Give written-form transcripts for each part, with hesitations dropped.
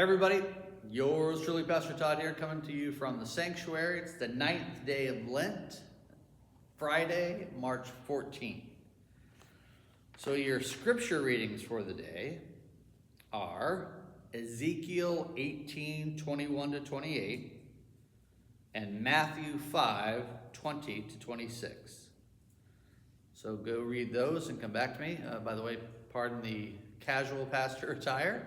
Hey everybody, yours truly, Pastor Todd here, coming to you from the sanctuary. It's the 9th day of Lent, Friday, March 14th. So your scripture readings for the day are Ezekiel 18:21-28 and Matthew 5:20-26. So go read those and come back to me. By the way, pardon the casual pastor attire.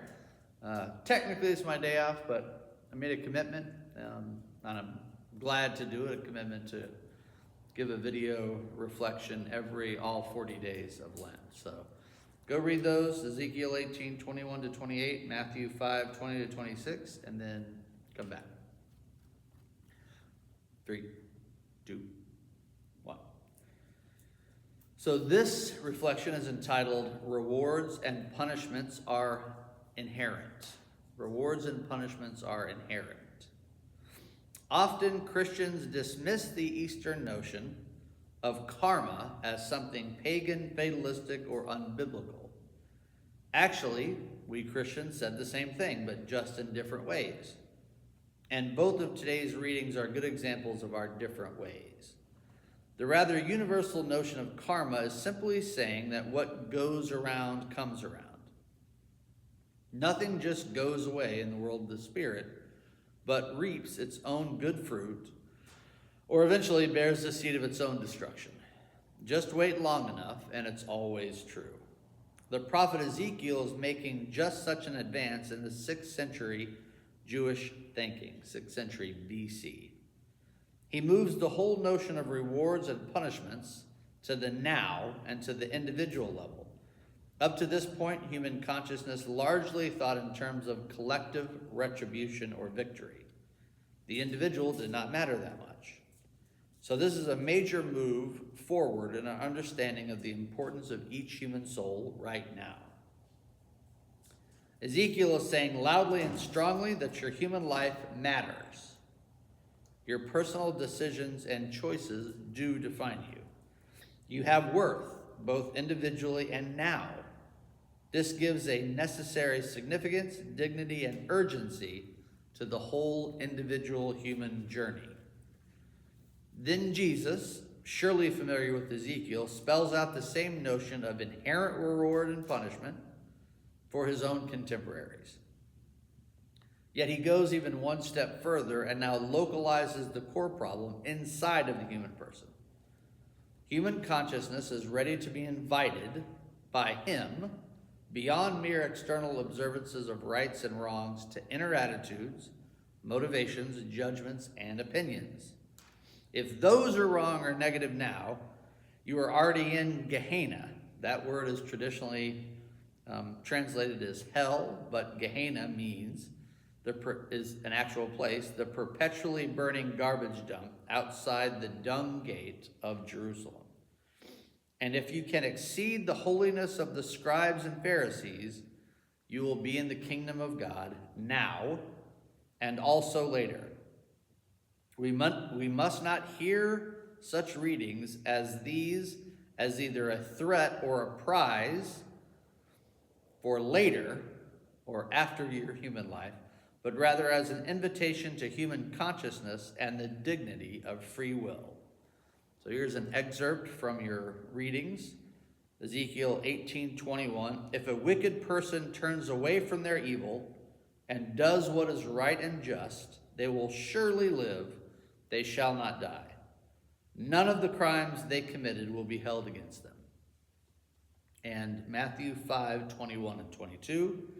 Technically it's my day off, but I made a commitment, and I'm glad to do it, a commitment to give a video reflection all 40 days of Lent. So go read those, Ezekiel 18:21-28, Matthew 5:20-26, and then come back. 3, 2, 1. So this reflection is entitled, Rewards and Punishments Are Inherent. Rewards and punishments are inherent. Often Christians dismiss the Eastern notion of karma as something pagan, fatalistic, or unbiblical. Actually, we Christians said the same thing, but just in different ways. And both of today's readings are good examples of our different ways. The rather universal notion of karma is simply saying that what goes around comes around. Nothing just goes away in the world of the Spirit, but reaps its own good fruit, or eventually bears the seed of its own destruction. Just wait long enough, and it's always true. The prophet Ezekiel is making just such an advance in the 6th century Jewish thinking, 6th century BC. He moves the whole notion of rewards and punishments to the now and to the individual level. Up to this point, human consciousness largely thought in terms of collective retribution or victory. The individual did not matter that much. So this is a major move forward in our understanding of the importance of each human soul right now. Ezekiel is saying loudly and strongly that your human life matters. Your personal decisions and choices do define you. You have worth, both individually and now. This gives a necessary significance, dignity, and urgency to the whole individual human journey. Then Jesus, surely familiar with Ezekiel, spells out the same notion of inherent reward and punishment for his own contemporaries. Yet he goes even one step further and now localizes the core problem inside of the human person. Human consciousness is ready to be invited by him beyond mere external observances of rights and wrongs to inner attitudes, motivations, judgments, and opinions. If those are wrong or negative now, you are already in Gehenna. That word is traditionally translated as hell, but Gehenna means is an actual place, the perpetually burning garbage dump outside the dung gate of Jerusalem. And if you can exceed the holiness of the scribes and Pharisees, you will be in the kingdom of God now and also later. We must not hear such readings as these as either a threat or a prize for later or after your human life, but rather as an invitation to human consciousness and the dignity of free will. So here's an excerpt from your readings. Ezekiel 18:21. If a wicked person turns away from their evil and does what is right and just, they will surely live, they shall not die. None of the crimes they committed will be held against them. And Matthew 5:21 and 22.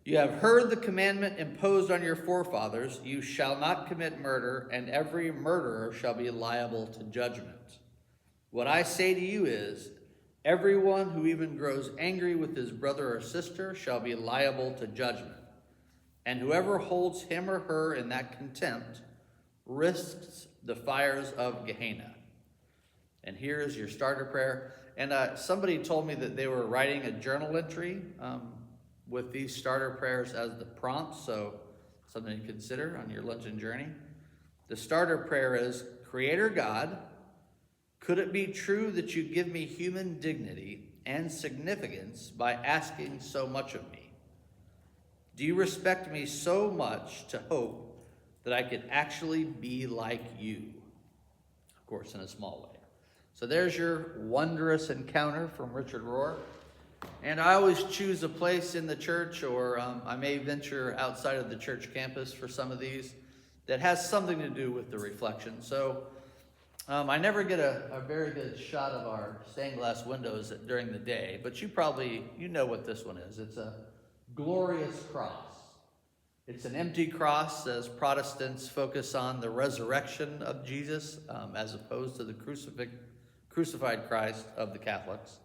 You have heard the commandment imposed on your forefathers, you shall not commit murder, and every murderer shall be liable to judgment. What I say to you is, everyone who even grows angry with his brother or sister shall be liable to judgment. And whoever holds him or her in that contempt risks the fires of Gehenna. And here is your starter prayer. And somebody told me that they were writing a journal entry with these starter prayers as the prompt, so something to consider on your Lenten journey. The starter prayer is, Creator God, could it be true that you give me human dignity and significance by asking so much of me? Do you respect me so much to hope that I could actually be like you? Of course, in a small way. So there's your wondrous encounter from Richard Rohr. And I always choose a place in the church, or I may venture outside of the church campus for some of these that has something to do with the reflection. So I never get a very good shot of our stained glass windows during the day, but you know what this one is. It's a glorious cross. It's an empty cross, as Protestants focus on the resurrection of Jesus as opposed to the crucified Christ of the Catholics.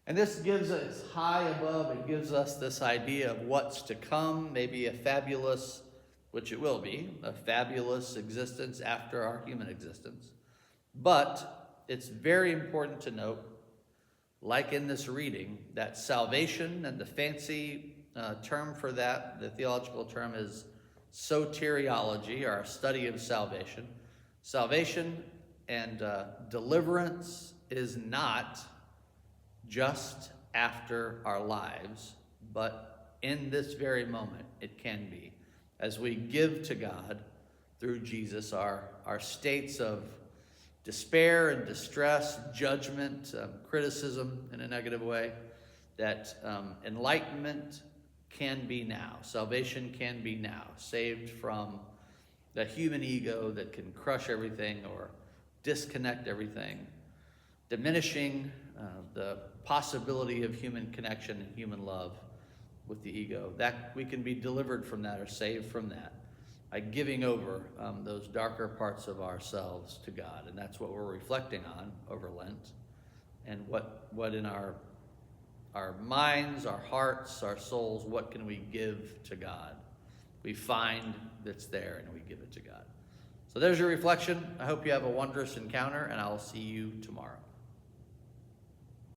And this gives us high above, it gives us this idea of what's to come, maybe a fabulous, which it will be, a fabulous existence after our human existence. But it's very important to note, like in this reading, that salvation, and the fancy term for that, the theological term is soteriology, or a study of salvation. Salvation and deliverance is not just after our lives, but in this very moment it can be. As we give to God through Jesus our states of despair and distress, judgment, criticism in a negative way, that enlightenment can be now. Salvation can be now. Saved from the human ego that can crush everything or disconnect everything, diminishing the possibility of human connection and human love with the ego. That we can be delivered from that, or saved from that, by giving over those darker parts of ourselves to God. And that's what we're reflecting on over Lent, and what in our minds, our hearts, our souls, what can we give to God? We find that's there and we give it to God. So there's your reflection. I hope you have a wondrous encounter, and I'll see you tomorrow.